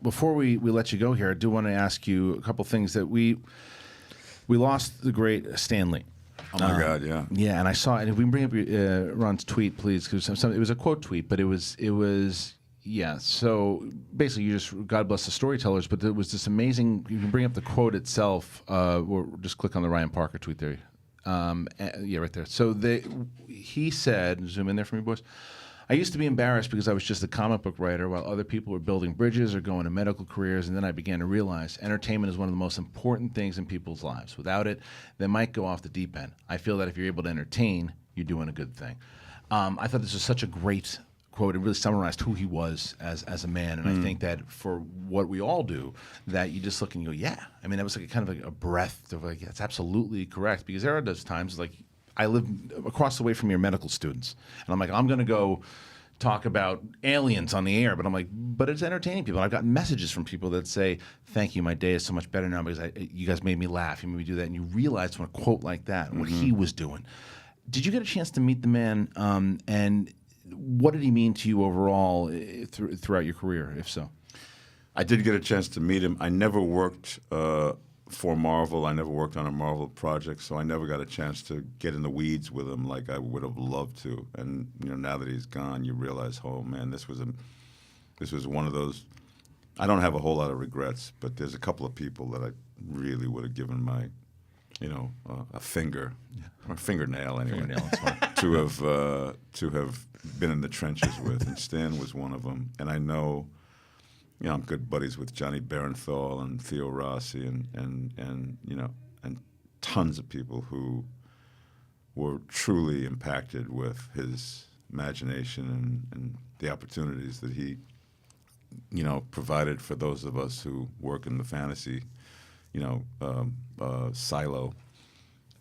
before we let you go here, I do want to ask you a couple things that we lost the great Stan Lee. Oh my God, yeah. Yeah, and I saw, and if we can bring up Ron's tweet, please, because it was a quote tweet, but it was yeah. So basically, you just God bless the storytellers, but there was this amazing. You can bring up the quote itself, or just click on the Ryan Parker tweet there. Yeah, right there. So he said, zoom in there for me, boys. I used to be embarrassed because I was just a comic book writer while other people were building bridges or going to medical careers, and then I began to realize entertainment is one of the most important things in people's lives. Without it, they might go off the deep end. I feel that if you're able to entertain, you're doing a good thing. I thought this was such a great quote. It really summarized who he was as a man, and I think that for what we all do, that you just look and you go, yeah. I mean, that was like kind of like a breath of like, yeah, that's absolutely correct, because there are those times like, I live across the way from your medical students, and I'm like, I'm going to go talk about aliens on the air, but I'm like, but it's entertaining people. And I've gotten messages from people that say, thank you, my day is so much better now because you guys made me laugh, you made me do that, and you realize from a quote like that and what he was doing. Did you get a chance to meet the man, and what did he mean to you overall throughout your career, if so? I did get a chance to meet him. I never worked for Marvel. I never worked on a Marvel project, so I never got a chance to get in the weeds with him like I would have loved to. And now that he's gone, you realize, oh man, this was one of those. I don't have a whole lot of regrets, but there's a couple of people that I really would have given my, a finger or a fingernail anyway, to have been in the trenches with. And Stan was one of them. And I know. I'm good buddies with Johnny Barenthal and Theo Rossi and tons of people who were truly impacted with his imagination and the opportunities that he, provided for those of us who work in the fantasy, silo.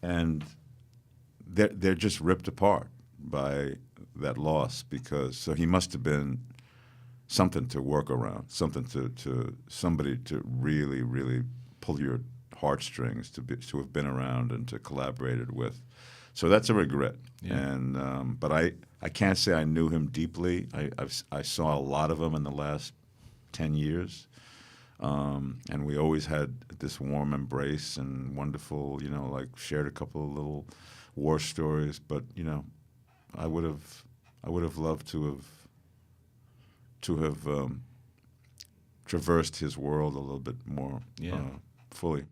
And they're just ripped apart by that loss so he must have been something to work around, something to somebody to really, really pull your heartstrings to have been around and to collaborated with. So that's a regret. Yeah. And but I can't say I knew him deeply. I saw a lot of him in the last 10 years, and we always had this warm embrace and wonderful, shared a couple of little war stories. But I would have loved to have traversed his world a little bit more fully.